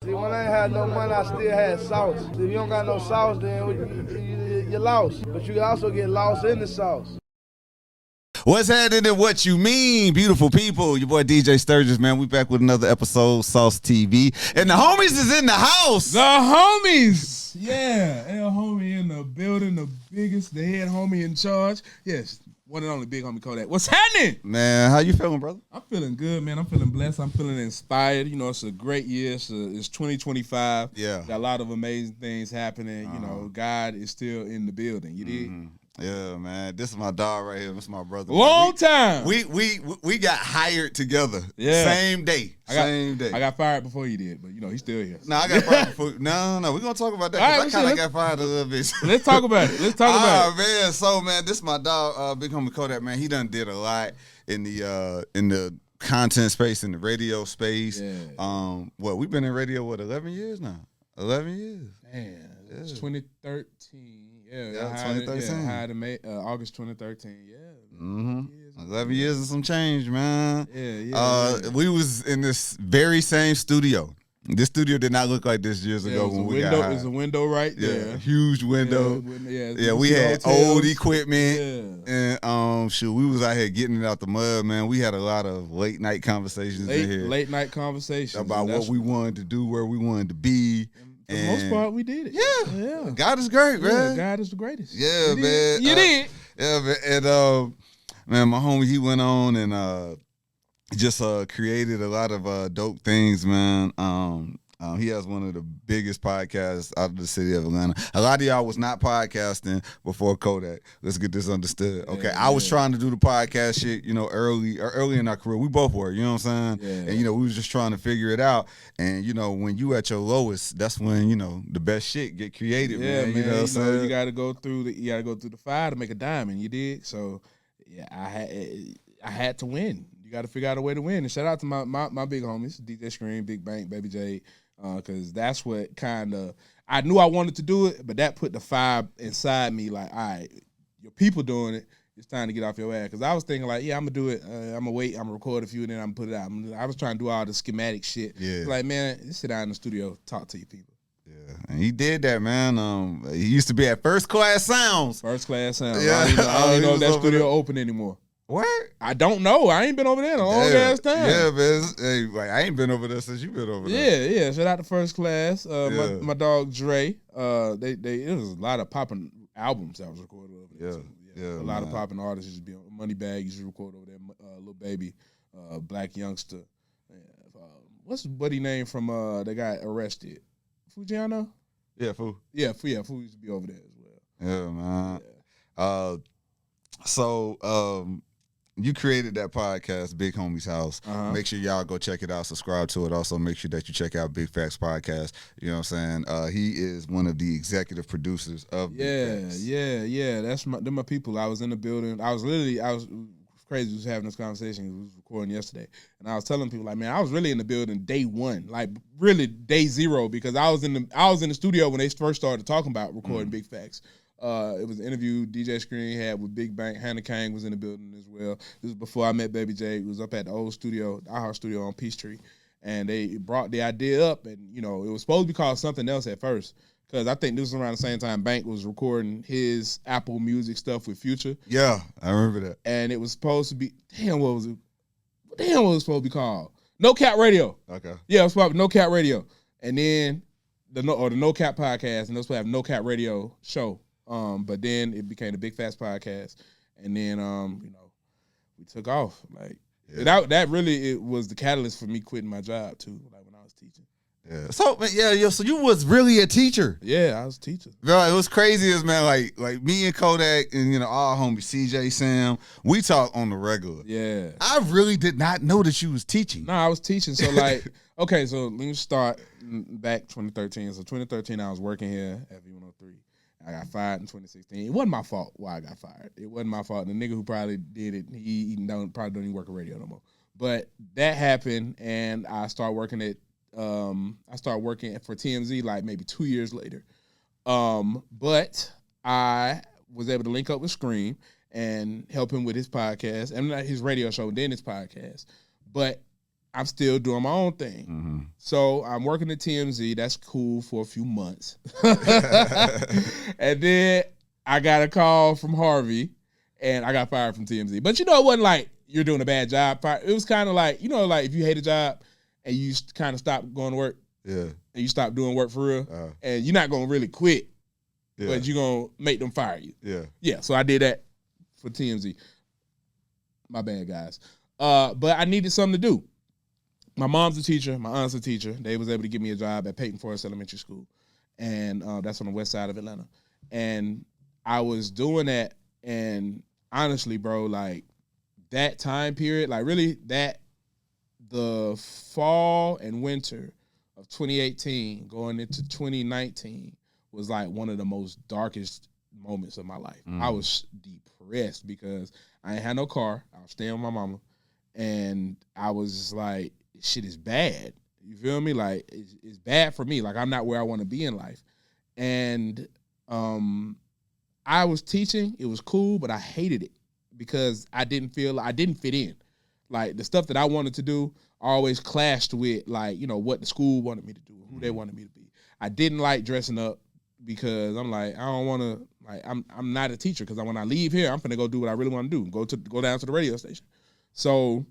See, when I ain't had no money, I still had sauce. If you don't got no sauce, then you're lost. But you can also get lost in the sauce. What's happening and what you mean, beautiful people? Your boy DJ Sturgis, man. We back with another episode, Sauce TV. And the homies is in the house. The homies. Yeah, homie in the building, the biggest, the head homie in charge. Yes, one and only big homie Kodaq. What's happening? Man, how you feeling, brother? I'm feeling good, man. I'm feeling blessed. I'm feeling inspired. You know, it's a great year. It's 2025. Yeah. Got a lot of amazing things happening. You know, God is still in the building. You dig? Yeah, man. This is my dog right here. This is my brother. Long time. We got hired together. Yeah. Same day. Same day. I got fired before you did, but you know, he's still here. No, I got fired before. No. We're going to talk about that. All right, I kind of got fired a little bit. Let's talk about it. Let's talk about it. Man. So, man, this is my dog, Big Homie Kodaq, man. He done did a lot in the content space, in the radio space. Yeah. We've been in radio, 11 years now? 11 years. Man, it's 2013. Yeah, 2013. Hired in August 2013. Yeah. 11 years and some change, man. Yeah. We was in this very same studio. This studio did not look like this years ago when we got hired. There's a window right there. Yeah, huge window. Yeah, we had old equipment. Yeah. And we was out here getting it out the mud, man. We had a lot of late night conversations in here. Late night conversations. About what we wanted to do, where we wanted to be. For the most part, we did it. Yeah. God is great, man. Yeah, God is the greatest. Yeah, man. You did. Yeah, man. And man, my homie, he went on and just created a lot of dope things, man. He has one of the biggest podcasts out of the city of Atlanta. A lot of y'all was not podcasting before Kodaq. Let's get this understood. Okay, I was trying to do the podcast shit, you know, early in our career. We both were, you know what I'm saying? Yeah. And, you know, we was just trying to figure it out. And, you know, when you at your lowest, that's when, you know, the best shit get created, Yeah, man. You know what I'm saying? You gotta go through the fire to make a diamond. You did. So yeah, I had to win. You got to figure out a way to win. And shout out to my big homies, DJ Scream, Big Bank, Baby J, because that's what kind of, I knew I wanted to do it, but that put the fire inside me like, all right, your people doing it, it's time to get off your ass. Because I was thinking like, yeah, I'm going to do it. I'm going to wait, I'm going to record a few, and then I'm going to put it out. I was trying to do all the schematic shit. Yeah. Like, man, just sit down in the studio, talk to your people. Yeah, and he did that, man. He used to be at First Class Sounds. First Class Sounds. Yeah. I don't even know if that studio open anymore. What? I don't know. I ain't been over there in a long ass time. Yeah, man. Hey, like, I ain't been over there since you been over there. Yeah. Shout out to First Class. Yeah. My dog Dre. It was a lot of popping albums that was recorded over there. Yeah, a lot of popping artists used to be on Moneybag used to record over there. Lil Baby, Black Youngster. What's the buddy name from that got arrested? Fujiano? Yeah, Fu. Yeah, Fu used to be over there as well. Yeah, man. Yeah. So you created that podcast, Big Homie's House. Make sure y'all go check it out, subscribe to it. Also, make sure that you check out Big Facts Podcast. You know what I'm saying? He is one of the executive producers of Big Facts. Yeah. They're my people. I was in the building. I was crazy was having this conversation. We was recording yesterday. And I was telling people, like, man, I was really in the building day one, like really day zero, because I was in the studio when they first started talking about recording Big Facts. It was an interview DJ Screen had with Big Bank. Hannah Kang was in the building as well. This was before I met Baby J. It was up at the old studio, the iHeart Studio on Peachtree. And they brought the idea up, and, you know, it was supposed to be called something else at first. Because I think this was around the same time Bank was recording his Apple Music stuff with Future. Yeah, I remember that. And it was supposed to be, what was it supposed to be called? No Cap Radio. Okay. Yeah, it was supposed to be No Cap Radio. And then the No Cap Podcast, and it was supposed to have No Cap Radio show. But then it became the Big Fast Podcast, and then you know, we took off. Like that really it was the catalyst for me quitting my job too. Like when I was teaching. Yeah. So so you was really a teacher. Yeah, I was a teacher. Bro, it was crazy as man. Like me and Kodaq and, you know, our homie CJ Sam, we talk on the regular. Yeah. I really did not know that you was teaching. No, I was teaching. So like, okay, so let me start back 2013. So 2013, I was working here at V103. I got fired in 2016. It wasn't my fault why I got fired. It wasn't my fault. The nigga who probably did it, he probably don't even work at radio no more. But that happened, and I started working for TMZ like maybe 2 years later. But I was able to link up with Scream and help him with his podcast, and his radio show, and then his podcast. But I'm still doing my own thing. Mm-hmm. So I'm working at TMZ. That's cool for a few months. And then I got a call from Harvey and I got fired from TMZ. But you know, it wasn't like you're doing a bad job. It was kind of like, you know, like if you hate a job and you kind of stop going to work. Yeah. And you stop doing work for real. And you're not going to really quit. Yeah. But you're going to make them fire you. Yeah. Yeah. So I did that for TMZ. My bad, guys. But I needed something to do. My mom's a teacher. My aunt's a teacher. They was able to give me a job at Peyton Forest Elementary School. And that's on the west side of Atlanta. And I was doing that. And honestly, bro, like that time period, like really the fall and winter of 2018 going into 2019 was like one of the most darkest moments of my life. I was depressed because I ain't had no car. I was staying with my mama. And I was just like, shit is bad. You feel me? Like, it's bad for me. Like, I'm not where I want to be in life. And I was teaching. It was cool, but I hated it because I didn't fit in. Like, the stuff that I wanted to do always clashed with, like, you know, what the school wanted me to do, who they wanted me to be. I didn't like dressing up because I'm like, I don't want to, like, I'm not a teacher because when I leave here, I'm going to go do what I really want to do, go down to the radio station. So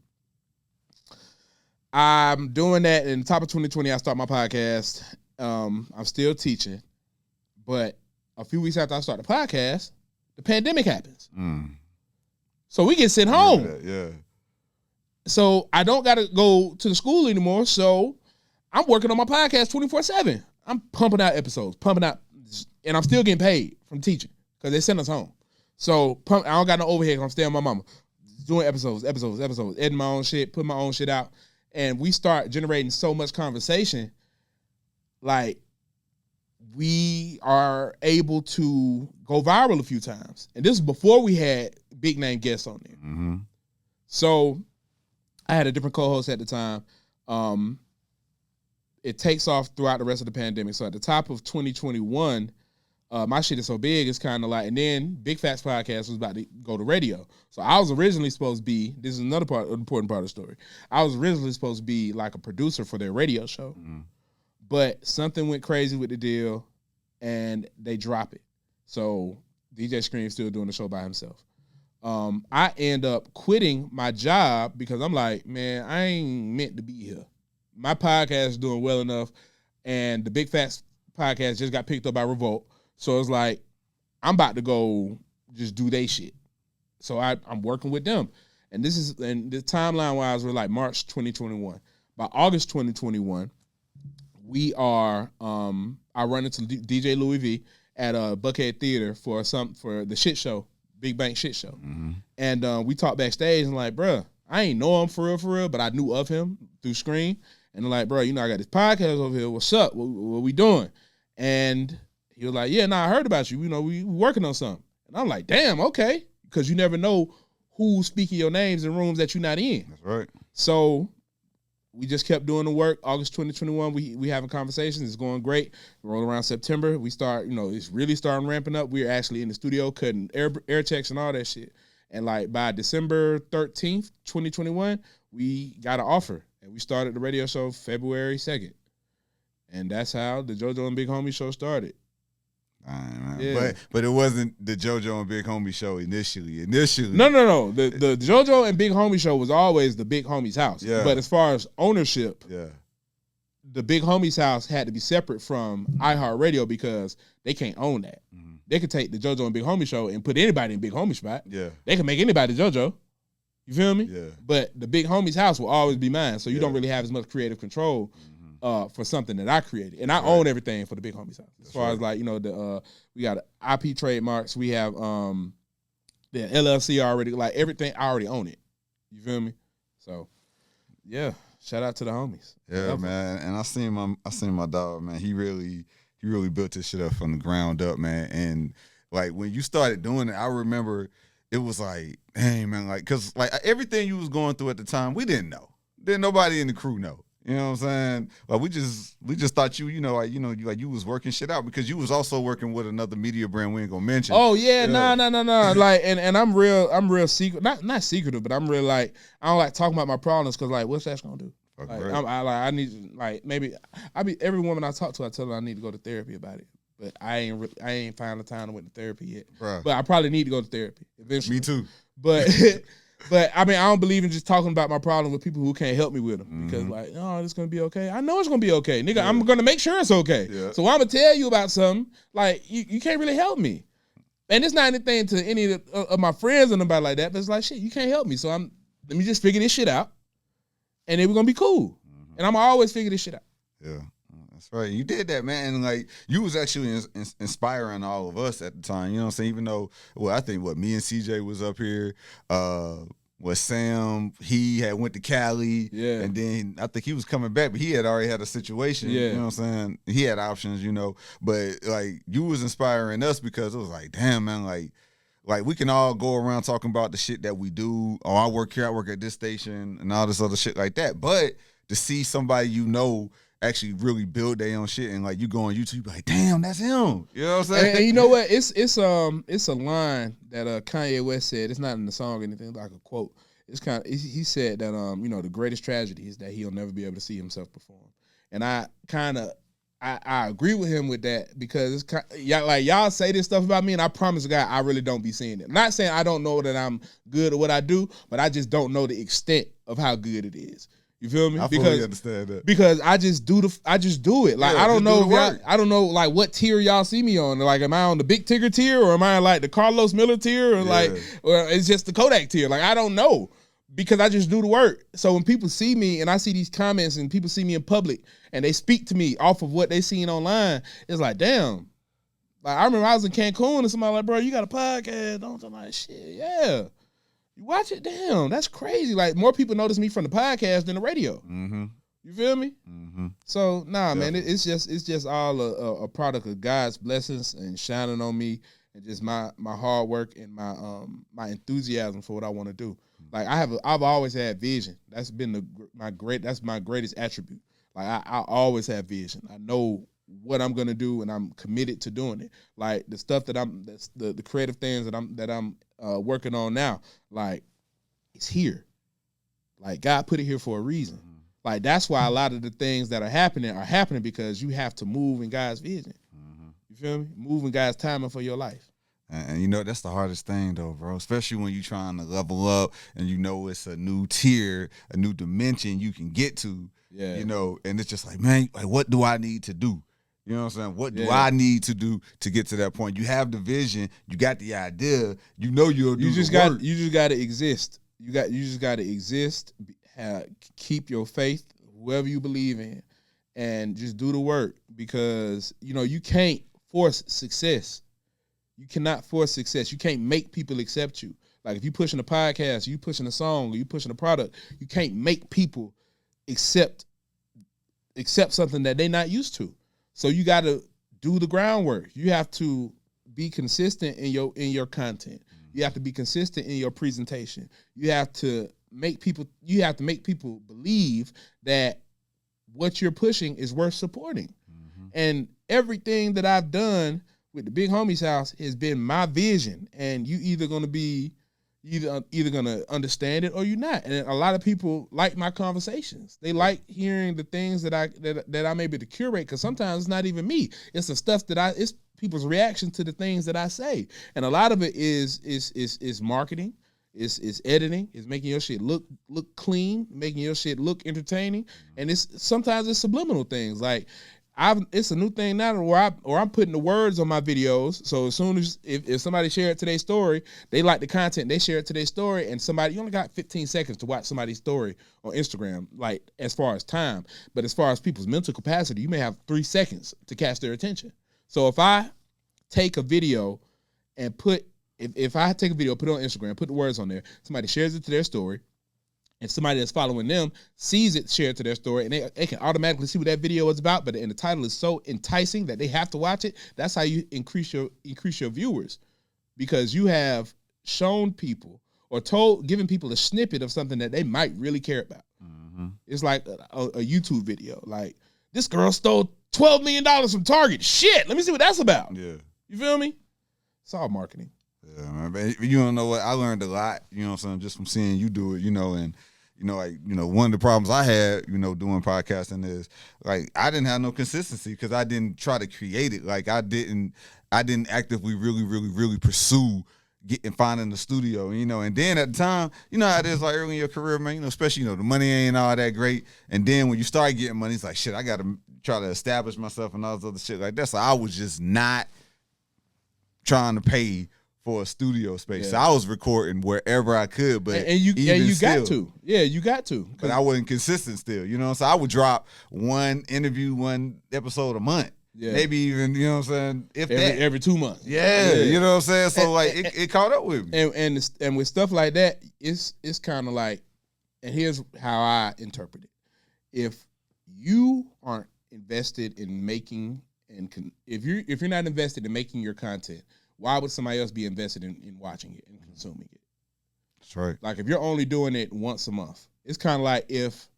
I'm doing that. In the top of 2020, I start my podcast. I'm still teaching. But a few weeks after I start the podcast, the pandemic happens. So we get sent home. Yeah. So I don't got to go to the school anymore. So I'm working on my podcast 24/7. I'm pumping out episodes, and I'm still getting paid from teaching because they send us home. So I don't got no overhead because I'm staying with my mama. Doing episodes, editing my own shit, putting my own shit out. And we start generating so much conversation, like we are able to go viral a few times. And this is before we had big name guests on there. Mm-hmm. So I had a different co-host at the time. It takes off throughout the rest of the pandemic. So at the top of 2021, my shit is so big, it's kind of like, and then Big Facts Podcast was about to go to radio. So I was originally supposed to be, this is another important part of the story. I was originally supposed to be like a producer for their radio show. But something went crazy with the deal and they drop it. So DJ Scream's still doing the show by himself. I end up quitting my job because I'm like, man, I ain't meant to be here. My podcast is doing well enough, and the Big Facts Podcast just got picked up by Revolt. So it's like, I'm about to go just do they shit. So I'm working with them. And the timeline wise, we're like March 2021. By August 2021, we are, I run into DJ Louis V at a Buckhead Theater for the shit show, Big Bank Shit Show. And we talked backstage and like, bruh, I ain't know him for real, but I knew of him through Screen. And they're like, bro, you know, I got this podcast over here. What's up? What we doing? And he was like, yeah, I heard about you. You know, we working on something. And I'm like, damn, okay. Because you never know who's speaking your names in rooms that you're not in. That's right. So we just kept doing the work. August 2021, we having conversations. It's going great. Roll around September. We start, you know, it's really starting ramping up. We're actually in the studio cutting air checks and all that shit. And like by December 13th, 2021, we got an offer. And we started the radio show February 2nd. And that's how the JoJo and Big Homie show started. Yeah. But it wasn't the JoJo and Big Homie show initially. No. The JoJo and Big Homie show was always the Big Homie's house. Yeah. But as far as ownership, the Big Homie's house had to be separate from iHeartRadio because they can't own that. They could take the JoJo and Big Homie show and put anybody in Big Homie spot. Yeah. They can make anybody JoJo. You feel me? Yeah. But the Big Homie's house will always be mine. So you don't really have as much creative control for something that I created. And I own everything for the Big Homie's house. As far as like, you know, we got IP trademarks. We have the LLC already, like everything, I already own it. You feel me? So yeah, shout out to the homies. Yeah, man. And I seen my dog, man. He really built this shit up from the ground up, man. And like when you started doing it, I remember it was like, dang, man, like, cause like everything you was going through at the time, we didn't know. Didn't nobody in the crew know. You know what I'm saying? Like we just thought you was working shit out because you was also working with another media brand we ain't gonna mention. Oh yeah, no. Like and I'm real secret, not secretive, but I'm real like I don't like talking about my problems because like what's that gonna do? I need maybe every woman I talk to, I tell her I need to go to therapy about it. But I ain't found the time to went to therapy yet. Bruh. But I probably need to go to therapy eventually. Me too. But but I mean, I don't believe in just talking about my problem with people who can't help me with them. Because it's gonna be okay. I know it's gonna be okay, nigga. Yeah. I'm gonna make sure it's okay. Yeah. So I'm gonna tell you about something. Like you can't really help me. And it's not anything to any of my friends or nobody like that. But it's like, shit, you can't help me. So let me just figure this shit out, and then we're gonna be cool. And I'm always figure this shit out. Yeah. That's right. You did that, man. And like, you was actually inspiring all of us at the time. You know what I'm saying? Even though, I think me and CJ was up here. Sam, he had went to Cali. Yeah. And then I think he was coming back, but he had already had a situation. Yeah. You know what I'm saying? He had options, But like, you was inspiring us because it was like, damn, man, like we can all go around talking about the shit that we do. Oh, I work here, I work at this station, and all this other shit like that. But to see somebody actually really build their own shit, and like you go on YouTube, you be like, damn, that's him. You know what I'm saying? And you know what? It's a line that Kanye West said. It's not in the song or anything, like a quote. It's he said that the greatest tragedy is that he'll never be able to see himself perform. And I agree with him with that, because it's y'all say this stuff about me, and I promise God I really don't be seeing it. I'm not saying I don't know that I'm good at what I do, but I just don't know the extent of how good it is. You feel me? I fully understand that. Because I just do it. Like, I don't know I don't know like what tier y'all see me on. Like, am I on the Big Tigger tier, or am I like the Carlos Miller tier, or or it's just the Kodaq tier? Like, I don't know, because I just do the work. So when people see me and I see these comments and people see me in public and they speak to me off of what they seen online, it's like, damn. Like, I remember I was in Cancun and somebody like, bro, you got a podcast? I'm like, shit, yeah. You watch it? Damn, that's crazy. Like, more people notice me from the podcast than the radio. Mm-hmm. You feel me? Mm-hmm. So, man, it's just all a product of God's blessings and shining on me, and just my hard work and my enthusiasm for what I want to do. Like, I've always had vision. That's been my greatest attribute. Like, I always have vision. I know what I'm gonna do, and I'm committed to doing it. Like, the stuff that the creative things that I'm working on now, like, it's here. Like, God put it here for a reason. Mm-hmm. Like, that's why a lot of the things that are happening because you have to move in God's vision. Mm-hmm. You feel me? Move in God's timing for your life. And that's the hardest thing though, bro. Especially when you're trying to level up and it's a new tier, a new dimension you can get to. Yeah. And it's just like, man, like, what do I need to do? You know what I'm saying? What do I need to do to get to that point? You have the vision, you got the idea, you'll do the work. You just got to exist. You just got to exist. Keep your faith, whoever you believe in, and just do the work, because you can't force success. You cannot force success. You can't make people accept you. Like, if you pushing a podcast, you pushing a song, or you pushing a product, you can't make people accept something that they're not used to. So you got to do the groundwork. You have to be consistent in your content. You have to be consistent in your presentation. You have to make people believe that what you're pushing is worth supporting. Mm-hmm. And everything that I've done with the Big Homies House has been my vision, and you either going to understand it or you're not. And a lot of people like my conversations. They like hearing the things that I'm able to curate, because sometimes it's not even me. It's the stuff it's people's reaction to the things that I say. And a lot of it is marketing, is editing, is making your shit look clean, making your shit look entertaining. And sometimes it's subliminal things. Like, it's a new thing now where I'm putting the words on my videos. So as soon as if somebody share it to their story, they like the content, they share it to their story, and you only got 15 seconds to watch somebody's story on Instagram, like, as far as time. But as far as people's mental capacity, you may have 3 seconds to catch their attention. So if I take a video and put it on Instagram, put the words on there, somebody shares it to their story, and somebody that's following them sees it shared to their story, and they can automatically see what that video is about, and the title is so enticing that they have to watch it. That's how you increase your viewers, because you have shown people or given people a snippet of something that they might really care about. Mm-hmm. It's like a YouTube video. Like, this girl stole $12 million from Target. Shit, let me see what that's about. Yeah. You feel me? It's all marketing. Yeah, man. But you don't know what? I learned a lot, you know what I'm saying, just from seeing you do it, and one of the problems I had, doing podcasting is like I didn't have no consistency because I didn't try to create it. Like I didn't actively really pursue finding the studio, and then at the time, how it is like early in your career, man, especially, the money ain't all that great. And then when you start getting money, it's like, shit, I got to try to establish myself and all this other shit like that. So I was just not trying to pay for a studio space. Yeah. So I was recording wherever I could, but you still, got to. Yeah, you got to. But I wasn't consistent still, So I would drop one episode a month. Yeah. Maybe even, if every 2 months. Yeah, you know what I'm saying? So it caught up with me. And with stuff like that, it's kind of like, and here's how I interpret it. If you aren't invested in making if you're not invested in making your content, why would somebody else be invested in watching it and consuming it? That's right. Like if you're only doing it once a month, it's kind of like if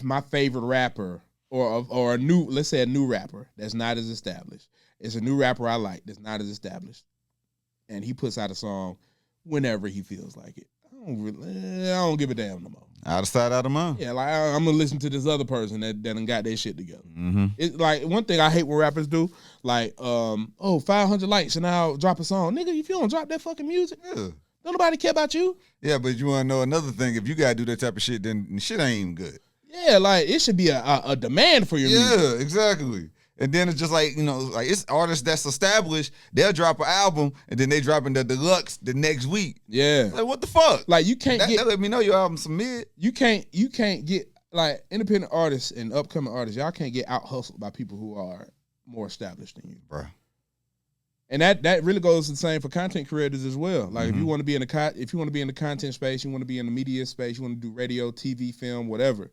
my favorite rapper or a new rapper that's not as established, it's a new rapper I like that's not as established, and he puts out a song whenever he feels like it. I don't give a damn no more. Out of sight, out of mind. Yeah, like I'm gonna listen to this other person that done got their shit together. Mm-hmm. It's like one thing I hate when rappers do, like 500 likes and I'll drop a song. Nigga, if you don't drop that fucking music, don't nobody care about you. Yeah, but you wanna know another thing? If you gotta do that type of shit, then shit ain't even good. Yeah, like it should be a demand for your music. Yeah, exactly. And then it's just like, like it's artists that's established, they'll drop an album and then they dropping the deluxe the next week. Yeah. Like what the fuck? Like you can't that let me know your album's some mid. You can't get like independent artists and upcoming artists, y'all can't get out hustled by people who are more established than you. Bro. And that really goes the same for content creators as well. Like if you want to be in the content space, you want to be in the media space, you want to do radio, TV, film, whatever,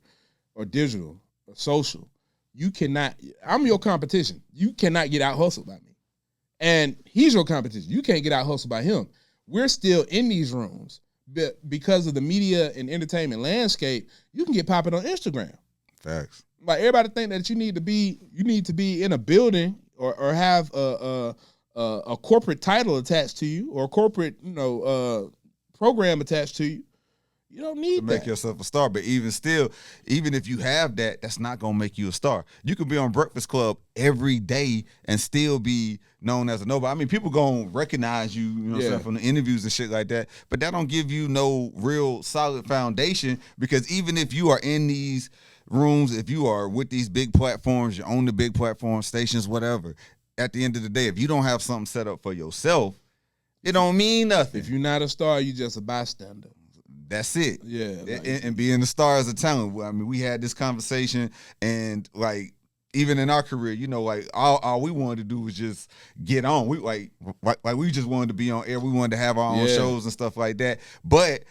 or digital, or social, you cannot. I'm your competition. You cannot get out hustled by me, and he's your competition. You can't get out hustled by him. We're still in these rooms, but because of the media and entertainment landscape, you can get popping on Instagram. Facts. Like everybody think that you need to be in a building or have a corporate title attached to you or a corporate program attached to you. You don't need to make yourself a star. But even if you have that, that's not gonna make you a star. You could be on Breakfast Club every day and still be known as a nobody. I mean, people gonna recognize you, what I'm saying, from the interviews and shit like that. But that don't give you no real solid foundation, because even if you are in these rooms, if you are with these big platforms, you're on the big platform stations, whatever, at the end of the day, if you don't have something set up for yourself, it don't mean nothing. If you're not a star, you just a bystander. That's it. Yeah. And being the star as a talent. I mean, we had this conversation, and like even in our career, like all we wanted to do was just get on. We like we just wanted to be on air. We wanted to have our own shows and stuff like that. But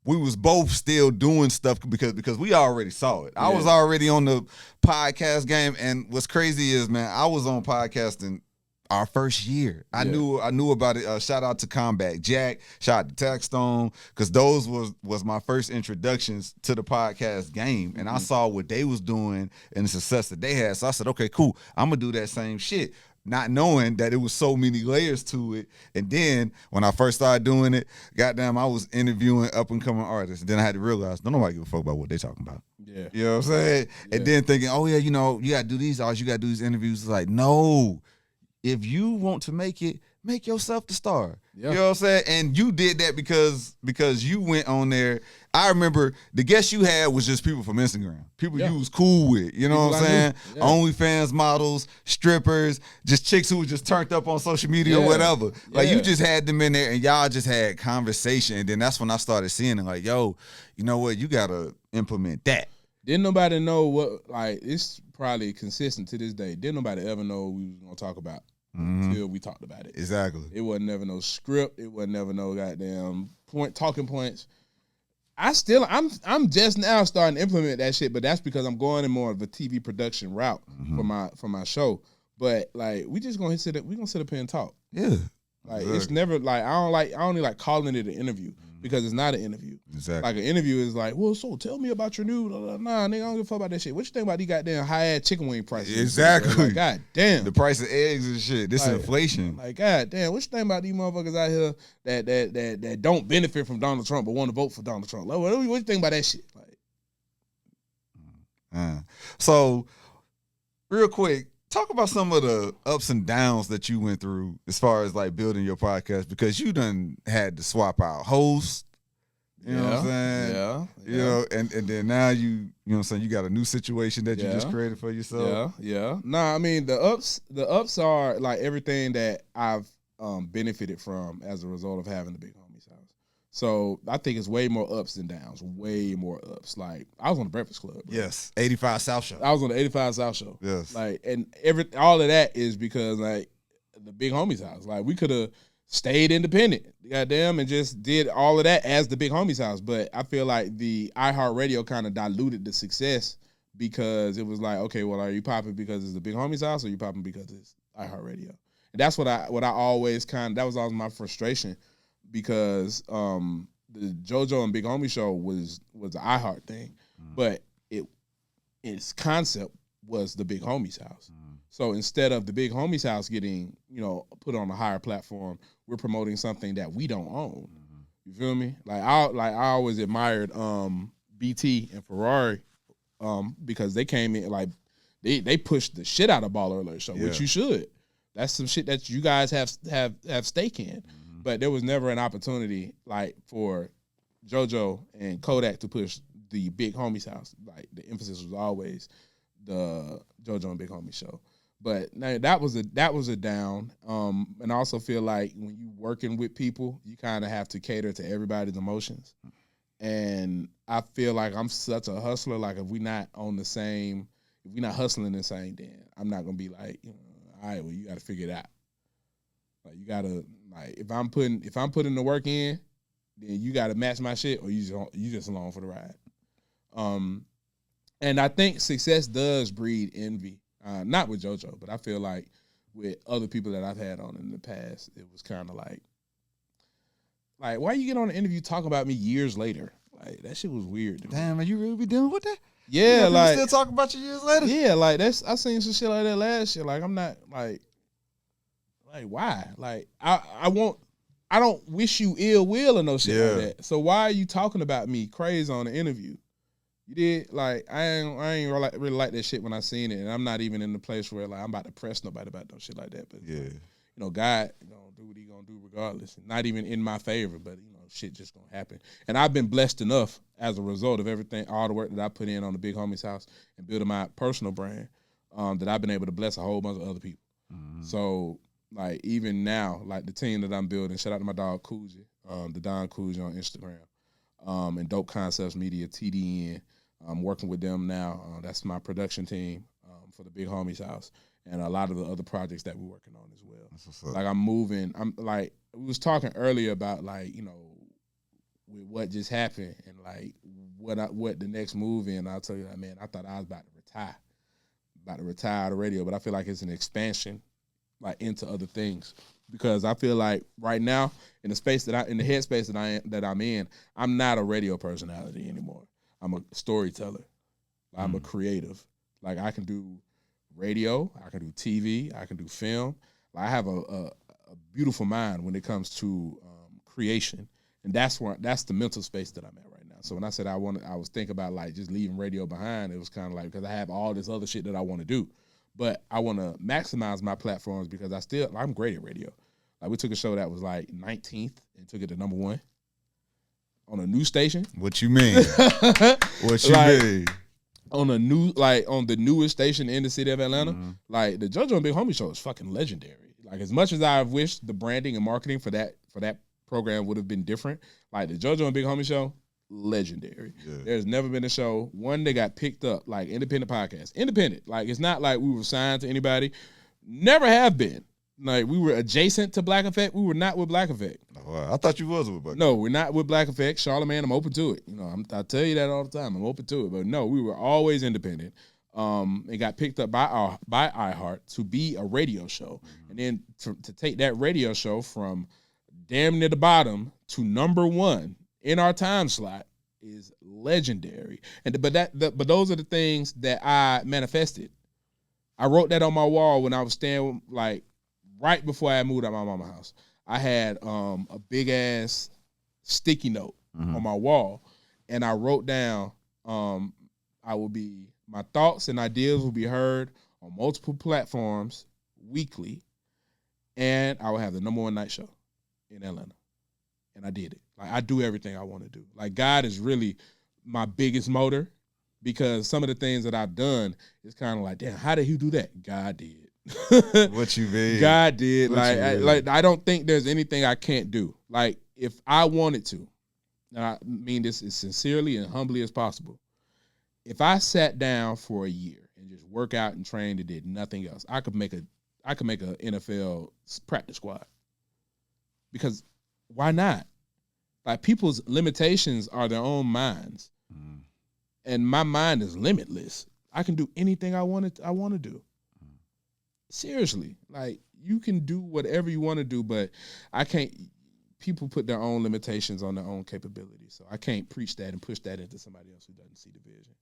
we was both still doing stuff because we already saw it. I was already on the podcast game, and what's crazy is, man, I was on podcasting our first year. I knew about it. Shout out to Combat Jack, shout out to Taxstone, because those was my first introductions to the podcast game. And I saw what they was doing and the success that they had. So I said, okay, cool, I'm gonna do that same shit, not knowing that it was so many layers to it. And then when I first started doing it, goddamn, I was interviewing up and coming artists. And then I had to realize, don't nobody give a fuck about what they talking about. Yeah. You know what I'm saying? Yeah. And then thinking, oh yeah, you gotta do these artists, you gotta do these interviews. It's like, no. If you want to make it, make yourself the star. Yeah. You know what I'm saying? And you did that because you went on there. I remember the guests you had was just people from Instagram. People you was cool with. You know what I'm saying? Yeah. OnlyFans models, strippers, just chicks who was just turned up on social media or whatever. Like you just had them in there and y'all just had conversation. And then that's when I started seeing it like, yo, you know what? You got to implement that. Didn't nobody know what, like, it's probably consistent to this day. Didn't nobody ever know we was going to talk about until we talked about it. Exactly. It wasn't never no script. It wasn't never no goddamn talking points. I'm just now starting to implement that shit, but that's because I'm going in more of a TV production route for my show. But like, we just gonna sit up here and talk. Yeah. Like it's never like I don't like calling it an interview because it's not an interview. Exactly. Like an interview is like, well, so tell me about your new nah, nigga, I don't give a fuck about that shit. What you think about these goddamn high ass chicken wing prices? Exactly. Like, god damn. The price of eggs and shit. This like, inflation. Like, god damn, what you think about these motherfuckers out here that don't benefit from Donald Trump but want to vote for Donald Trump? Like, what you think about that shit? Like, so real quick, talk about some of the ups and downs that you went through as far as like building your podcast, because you done had to swap out hosts. You know what I'm saying? Yeah. You know, and then now you know what I'm saying, you got a new situation that you just created for yourself. Yeah. Nah, I mean the ups are like everything that I've benefited from as a result of having the Big Homies house. So I think it's way more ups than downs. Way more ups. Like I was on the Breakfast Club. Bro. Yes. 85 South Show. I was on the 85 South Show. Yes. Like and all of that is because like the Big Homies house. Like we could have stayed independent, goddamn, and just did all of that as the Big Homies house. But I feel like the iHeartRadio kind of diluted the success because it was like, okay, well, are you popping because it's the Big Homies house, or are you popping because it's iHeartRadio? And that's what I always that was always my frustration, because the JoJo and Big Homie show was an iHeart thing, but its concept was the Big Homies house. So instead of the Big Homies house getting, put on a higher platform, we're promoting something that we don't own. You feel me? Like I always admired BT and Ferrari because they came in like they pushed the shit out of Baller Alert Show, which you should. That's some shit that you guys have stake in. But there was never an opportunity like for JoJo and Kodaq to push the Big Homies house. Like the emphasis was always the JoJo and Big Homie show. But now that was a down. And I also feel like when you working with people, you kind of have to cater to everybody's emotions. And I feel like I'm such a hustler. Like if we're not hustling the same, then I'm not gonna be like, all right, well, you got to figure it out. Like you gotta if I'm putting the work in, then you got to match my shit, or you just along for the ride. And I think success does breed envy. Not with JoJo, but I feel like with other people that I've had on in the past, it was kind of like, why you get on an interview talking about me years later? Like that shit was weird. Dude. Damn, are you really be dealing with that? Yeah, like still talking about you years later. Yeah, like I seen some shit like that last year. Like I'm not like why? Like I don't wish you ill will or no shit like that. So why are you talking about me crazy on the interview? You did like I ain't really like that shit when I seen it, and I'm not even in the place where like I'm about to press nobody about no shit like that. But God gonna do what he gonna do regardless. Not even in my favor, but shit just gonna happen. And I've been blessed enough as a result of everything, all the work that I put in on the Big Homies house and building my personal brand, that I've been able to bless a whole bunch of other people. So like even now, like the team that I'm building, shout out to my dog Coogee, the Don Coogee on Instagram, and Dope Concepts Media, TDN. I'm working with them now. That's my production team for the Big Homies house, and a lot of the other projects that we're working on as well. Like I'm moving. I'm like we was talking earlier about like with what just happened and like what the next move in. I'll tell you that, man. I thought I was about to retire out of radio, but I feel like it's an expansion like into other things, because I feel like right now in the headspace that I'm in, I'm not a radio personality anymore. I'm a storyteller. I'm a creative. Like I can do radio, I can do TV, I can do film. Like, I have a beautiful mind when it comes to creation, and that's the mental space that I'm at right now. So when I said I was thinking about like just leaving radio behind, it was kind of like because I have all this other shit that I want to do, but I want to maximize my platforms because I'm great at radio. Like we took a show that was like 19th and took it to number 1. On a new station. What you mean? What you mean? On the newest station in the city of Atlanta, like the JoJo and Big Homie show is fucking legendary. Like as much as I wish the branding and marketing for that program would have been different, like the JoJo and Big Homie show, legendary. Yeah. There's never been a show. One, they got picked up like independent podcast. Independent. Like it's not like we were signed to anybody. Never have been. Like we were adjacent to Black Effect. We were not with Black Effect. Oh, I thought you was with Black Effect. No, we're not with Black Effect. Charlamagne, I'm open to it. I tell you that all the time. I'm open to it. But no, we were always independent. It got picked up by iHeart to be a radio show, and then to take that radio show from damn near the bottom to #1 in our time slot is legendary. But those are the things that I manifested. I wrote that on my wall when I was staying, like, right before I moved out my mama's house. I had a big ass sticky note on my wall, and I wrote down my thoughts and ideas will be heard on multiple platforms weekly, and I will have the #1 night show in Atlanta. And I did it. Like, I do everything I want to do. Like, God is really my biggest motor, because some of the things that I've done is kind of like, damn, how did he do that? God did. What you mean? God did. I don't think there's anything I can't do. Like, if I wanted to, and I mean this as sincerely and humbly as possible, if I sat down for a year and just work out and trained and did nothing else, I could make a NFL practice squad. Because why not? Like, people's limitations are their own minds, and my mind is limitless. I can do anything I want to do. Seriously, like, you can do whatever you want to do, but I can't. People put their own limitations on their own capabilities, so I can't preach that and push that into somebody else who doesn't see the vision.